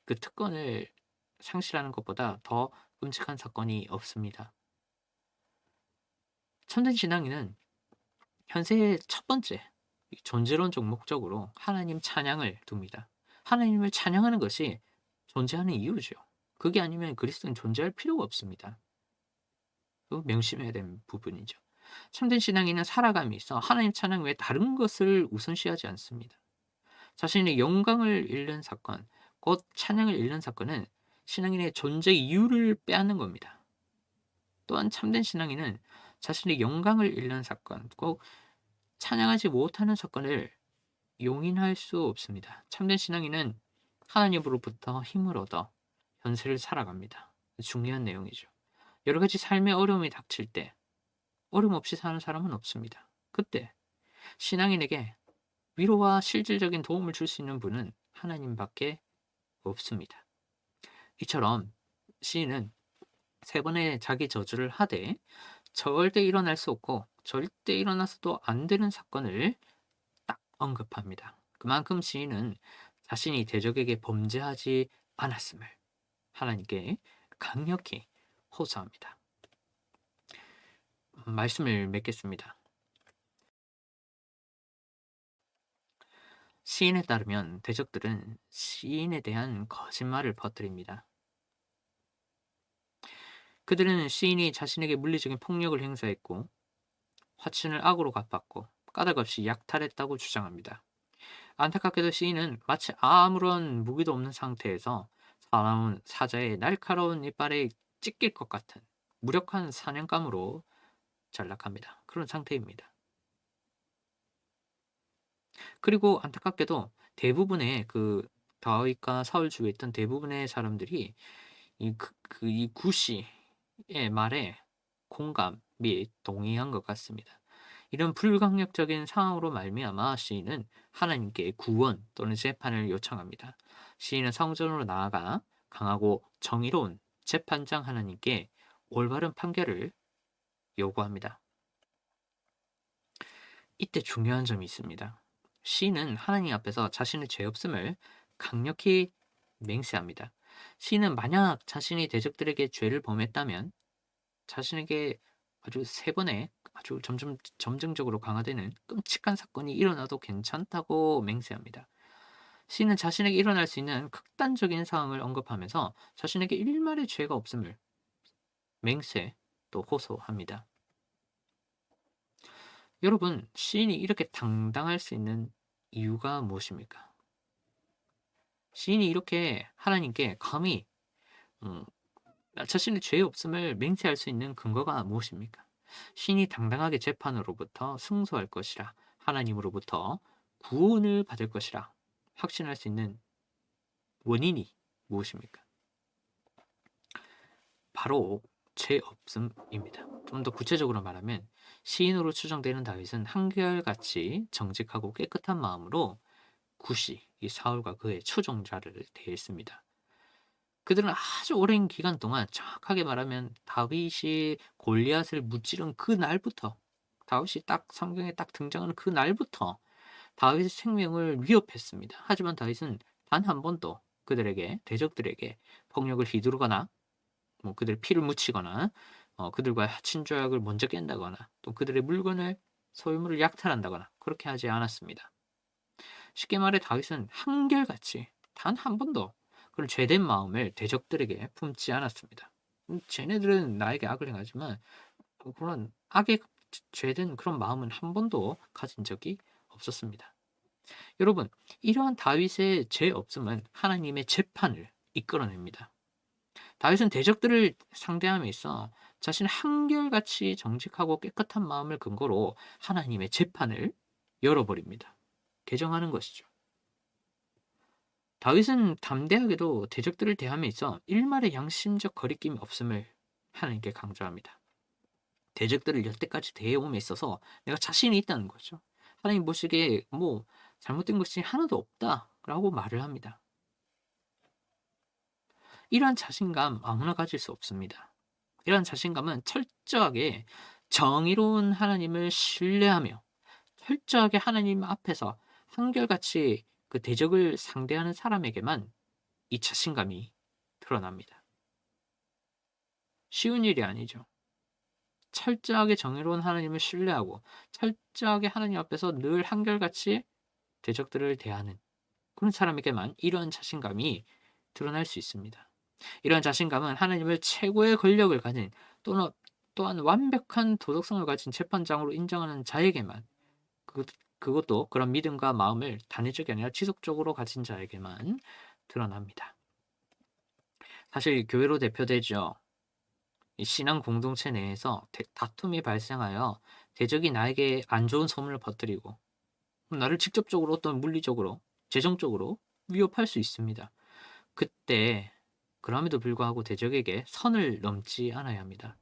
그 특권을 상실하는 것보다 더 끔찍한 사건이 없습니다. 참된 신앙인은 현세의 첫 번째 존재론적 목적으로 하나님 찬양을 둡니다. 하나님을 찬양하는 것이 존재하는 이유죠. 그게 아니면 그리스도는 존재할 필요가 없습니다. 그거 명심해야 되는 부분이죠. 참된 신앙인은 살아감이 있어 하나님 찬양 외에 다른 것을 우선시하지 않습니다. 자신의 영광을 잃는 사건, 곧 찬양을 잃는 사건은 신앙인의 존재 이유를 빼앗는 겁니다. 또한 참된 신앙인은 자신의 영광을 잃는 사건, 꼭 찬양하지 못하는 사건을 용인할 수 없습니다. 참된 신앙인은 하나님으로부터 힘을 얻어 현세를 살아갑니다. 중요한 내용이죠. 여러 가지 삶의 어려움이 닥칠 때 어려움 없이 사는 사람은 없습니다. 그때 신앙인에게 위로와 실질적인 도움을 줄 수 있는 분은 하나님밖에 없습니다. 이처럼 시인은 세 번의 자기 저주를 하되 절대 일어날 수 없고 절대 일어나서도 안 되는 사건을 딱 언급합니다. 그만큼 시인은 자신이 대적에게 범죄하지 않았음을 하나님께 강력히 호소합니다. 말씀을 맺겠습니다. 시인에 따르면 대적들은 시인에 대한 거짓말을 퍼뜨립니다. 그들은 시인이 자신에게 물리적인 폭력을 행사했고 화친을 악으로 갚았고 까닭없이 약탈했다고 주장합니다. 안타깝게도 시인은 마치 아무런 무기도 없는 상태에서 사나운 사자의 날카로운 이빨에 찢길 것 같은 무력한 사냥감으로 전락합니다. 그런 상태입니다. 그리고 안타깝게도 대부분의 다윗과 사울 주위에 있던 대부분의 사람들이 이 구시의 말에 공감 및 동의한 것 같습니다. 이런 불강력적인 상황으로 말미암아 시인은 하나님께 구원 또는 재판을 요청합니다. 시인은 성전으로 나아가 강하고 정의로운 재판장 하나님께 올바른 판결을 요구합니다. 이때 중요한 점이 있습니다. 시인은 하나님 앞에서 자신의 죄 없음을 강력히 맹세합니다. 시인은 만약 자신이 대적들에게 죄를 범했다면 자신에게 아주 세 번의 아주 점증적으로 강화되는 끔찍한 사건이 일어나도 괜찮다고 맹세합니다. 시인은 자신에게 일어날 수 있는 극단적인 상황을 언급하면서 자신에게 일말의 죄가 없음을 맹세 또 호소합니다. 여러분, 시인이 이렇게 당당할 수 있는 이유가 무엇입니까? 시인이 이렇게 하나님께 감히 음, 자신의 죄 없음을 맹세할 수 있는 근거가 무엇입니까? 신이 당당하게 재판으로부터 승소할 것이라, 하나님으로부터 구원을 받을 것이라 확신할 수 있는 원인이 무엇입니까? 바로 죄 없음입니다. 좀 더 구체적으로 말하면 시인으로 추정되는 다윗은 한결같이 정직하고 깨끗한 마음으로 구시 이 사울과 그의 추종자를 대했습니다. 그들은 아주 오랜 기간 동안 정확하게 말하면 다윗이 골리앗을 무찌른 그날부터, 다윗이 딱 성경에 딱 등장하는 그날부터 다윗의 생명을 위협했습니다. 하지만 다윗은 단 한 번도 그들에게, 대적들에게 폭력을 휘두르거나 그들의 피를 묻히거나 그들과의 친조약을 먼저 깬다거나 또 그들의 물건을, 소유물을 약탈한다거나 그렇게 하지 않았습니다. 쉽게 말해 다윗은 한결같이 단 한 번도 그런 죄된 마음을 대적들에게 품지 않았습니다. 쟤네들은 나에게 악을 행하지만 그런 악의 죄된 그런 마음은 한 번도 가진 적이 없었습니다. 여러분, 이러한 다윗의 죄 없음은 하나님의 재판을 이끌어냅니다. 다윗은 대적들을 상대함에 있어 자신의 한결같이 정직하고 깨끗한 마음을 근거로 하나님의 재판을 열어버립니다. 개정하는 것이죠. 다윗은 담대하게도 대적들을 대함에 있어 일말의 양심적 거리낌이 없음을 하나님께 강조합니다. 대적들을 여태까지 대해옴에 있어서 내가 자신이 있다는 거죠. 하나님 보시기에 잘못된 것이 하나도 없다라고 말을 합니다. 이러한 자신감 아무나 가질 수 없습니다. 이러한 자신감은 철저하게 정의로운 하나님을 신뢰하며 철저하게 하나님 앞에서 한결같이 그 대적을 상대하는 사람에게만 이 자신감이 드러납니다. 쉬운 일이 아니죠. 철저하게 정의로운 하나님을 신뢰하고 철저하게 하나님 앞에서 늘 한결같이 대적들을 대하는 그런 사람에게만 이러한 자신감이 드러날 수 있습니다. 이러한 자신감은 하나님을 최고의 권력을 가진 또한 완벽한 도덕성을 가진 재판장으로 인정하는 자에게만 그, 그것도 그런 믿음과 마음을 단회적이 아니라 지속적으로 가진 자에게만 드러납니다. 사실 교회로 대표되죠. 이 신앙 공동체 내에서 다툼이 발생하여 대적이 나에게 안 좋은 소문을 퍼뜨리고 나를 직접적으로 어떤 물리적으로, 재정적으로 위협할 수 있습니다. 그때 그럼에도 불구하고 대적에게 선을 넘지 않아야 합니다.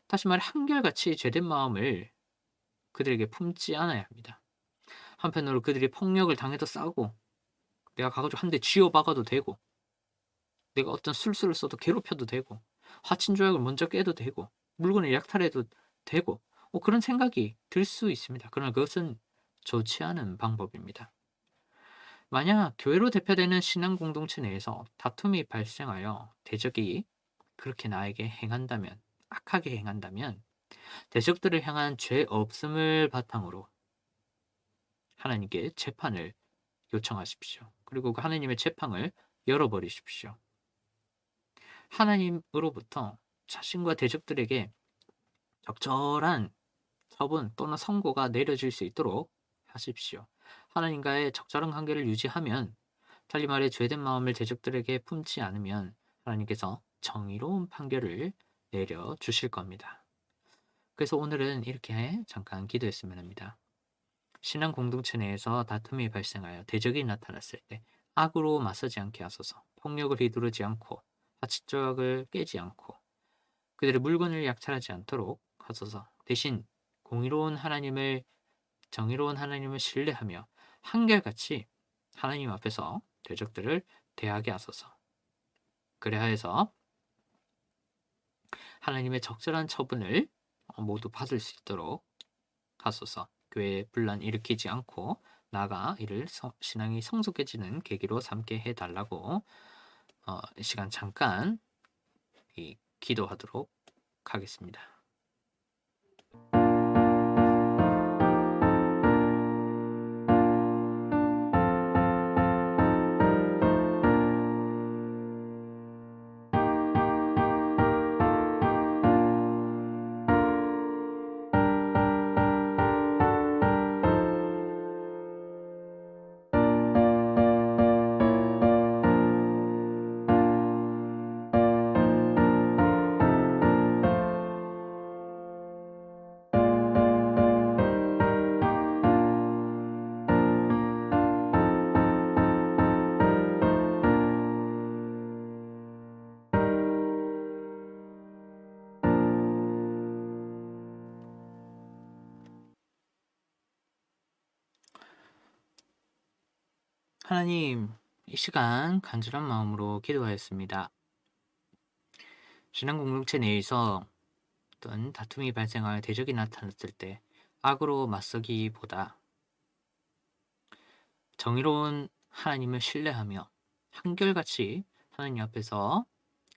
다시 말해 한결같이 죄된 마음을 그들에게 품지 않아야 합니다. 한편으로 그들이 폭력을 당해도 싸우고 내가 가가지고 한 대 쥐어박아도 되고 내가 어떤 술수를 써도 괴롭혀도 되고 화친조약을 먼저 깨도 되고 물건을 약탈해도 되고 그런 생각이 들 수 있습니다. 그러나 그것은 좋지 않은 방법입니다. 만약 교회로 대표되는 신앙 공동체 내에서 다툼이 발생하여 대적이 그렇게 나에게 행한다면, 악하게 행한다면 대적들을 향한 죄 없음을 바탕으로 하나님께 재판을 요청하십시오. 그리고 그 하나님의 재판을 열어버리십시오. 하나님으로부터 자신과 대적들에게 적절한 처분 또는 선고가 내려질 수 있도록 하십시오. 하나님과의 적절한 관계를 유지하면, 달리 말해 죄된 마음을 대적들에게 품지 않으면 하나님께서 정의로운 판결을 내려 주실 겁니다. 그래서 오늘은 이렇게 잠깐 기도했으면 합니다. 신앙 공동체 내에서 다툼이 발생하여 대적이 나타났을 때 악으로 맞서지 않게 하소서. 폭력을 휘두르지 않고 하칫조약을 깨지 않고 그들의 물건을 약탈하지 않도록 하소서. 대신 정의로운 하나님을 신뢰하며 한결같이 하나님 앞에서 대적들을 대하게 하소서. 그래하여서 하나님의 적절한 처분을 모두 받을 수 있도록 하소서. 교회에 분란 일으키지 않고 나아가 이를 신앙이 성숙해지는 계기로 삼게 해달라고 이 시간 잠깐 기도하도록 하겠습니다. 하나님, 이 시간 간절한 마음으로 기도하였습니다. 신앙 공동체 내에서 어떤 다툼이 발생하여 대적이 나타났을 때 악으로 맞서기보다 정의로운 하나님을 신뢰하며 한결같이 하나님 앞에서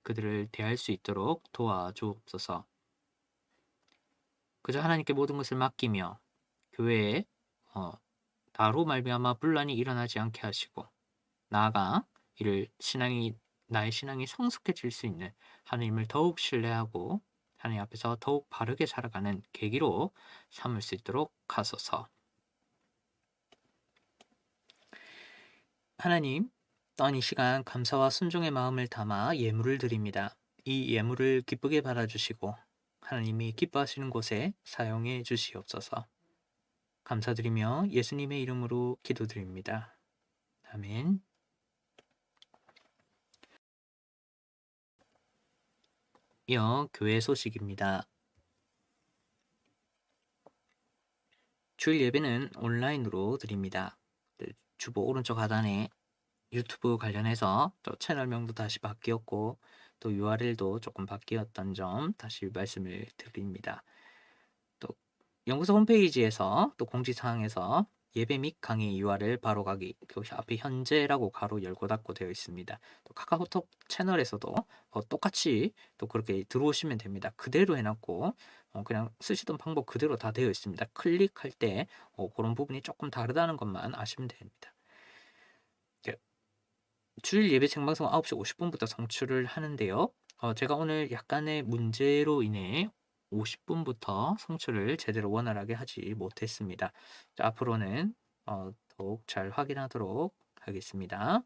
그들을 대할 수 있도록 도와주옵소서. 그저 하나님께 모든 것을 맡기며 교회에 나로 말미암아 분란이 일어나지 않게 하시고, 나아가 나의 신앙이 성숙해질 수 있는 하나님을 더욱 신뢰하고 하나님 앞에서 더욱 바르게 살아가는 계기로 삼을 수 있도록 하소서. 하나님, 또한 이 시간 감사와 순종의 마음을 담아 예물을 드립니다. 이 예물을 기쁘게 받아주시고 하나님이 기뻐하시는 곳에 사용해 주시옵소서. 감사드리며 예수님의 이름으로 기도드립니다. 아멘. 이어 교회 소식입니다. 주일 예배는 온라인으로 드립니다. 주보 오른쪽 하단에 유튜브 관련해서 또 채널명도 다시 바뀌었고 또 URL도 조금 바뀌었던 점 다시 말씀을 드립니다. 또 연구소 홈페이지에서 또 공지사항에서 예배 및 강의 URL 바로 가기, 그 앞에 현재라고 가로 열고 닫고 되어 있습니다. 또 카카오톡 채널에서도 똑같이 또 그렇게 들어오시면 됩니다. 그대로 해놨고 그냥 쓰시던 방법 그대로 다 되어 있습니다. 클릭할 때 그런 부분이 조금 다르다는 것만 아시면 됩니다. 주일 예배 생방송 9시 50분부터 성출을 하는데요. 제가 오늘 약간의 문제로 인해 50분부터 성출을 제대로 원활하게 하지 못했습니다. 자, 앞으로는 더욱 잘 확인하도록 하겠습니다.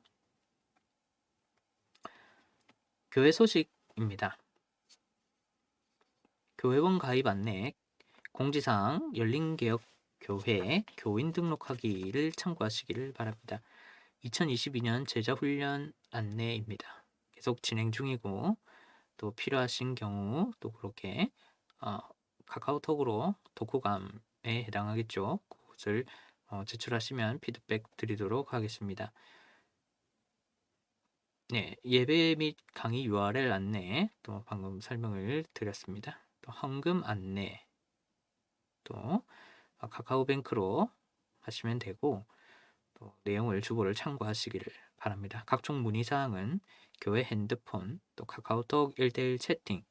교회 소식입니다. 교회원 가입 안내, 공지사항 열린개혁교회 교인 등록하기를 참고하시기를 바랍니다. 2022년 제자훈련 안내입니다. 계속 진행 중이고 또 필요하신 경우 또 그렇게 카카오톡으로 독후감에 해당하겠죠. 그것을 제출하시면 피드백 드리도록 하겠습니다. 네, 예배 및 강의 URL 안내 또 방금 설명을 드렸습니다. 또 헌금 안내 또 카카오뱅크로 하시면 되고 또 내용을 주보를 참고하시기를 바랍니다. 각종 문의사항은 교회 핸드폰 또 카카오톡 1대1 채팅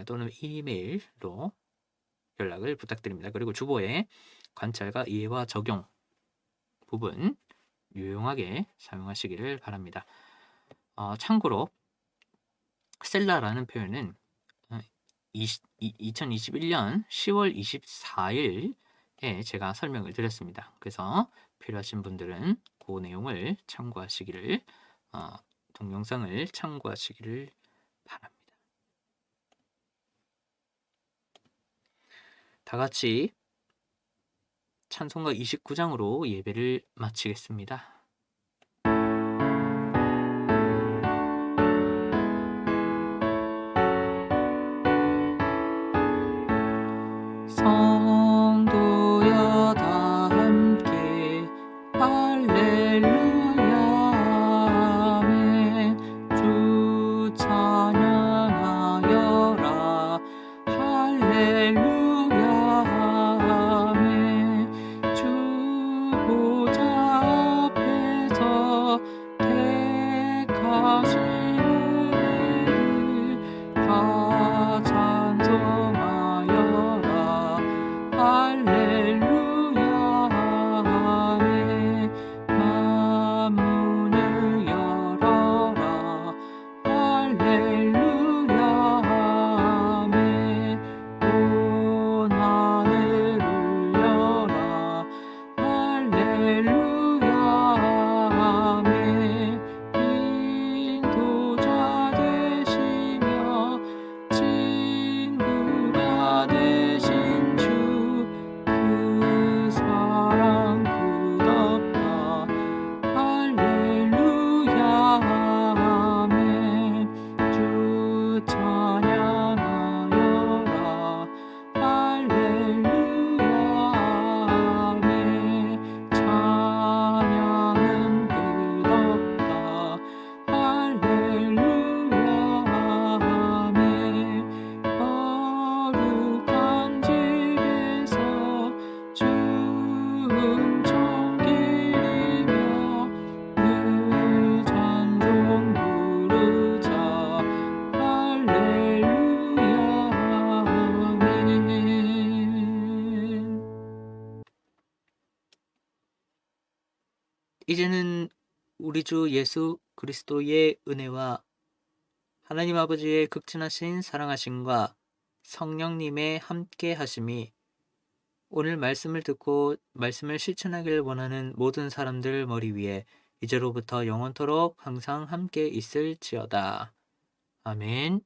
또는 이메일로 연락을 부탁드립니다. 그리고 주보에 관찰과 이해와 적용 부분 유용하게 사용하시기를 바랍니다. 참고로 셀라라는 표현은 2021년 10월 24일에 제가 설명을 드렸습니다. 그래서 필요하신 분들은 그 내용을 참고하시기를 동영상을 참고하시기를 바랍니다. 다 같이 찬송가 29장으로 예배를 마치겠습니다. 성도여 다 함께 할렐루야 아멘. 주 찬양하여라 할렐루야 아멘. 주 보좌 앞에서 택하신 은혜를 다 찬송하여라 할렐루야 아멘. 만문을 열어라 할렐루야 아멘. 온 하늘을 열라 할렐루야 아멘. 빈 우리 주 예수 그리스도의 은혜와 하나님 아버지의 극진하신 사랑하심과 성령님의 함께 하심이 오늘 말씀을 듣고 말씀을 실천하길 원하는 모든 사람들 머리 위에 이제로부터 영원토록 항상 함께 있을지어다. 아멘.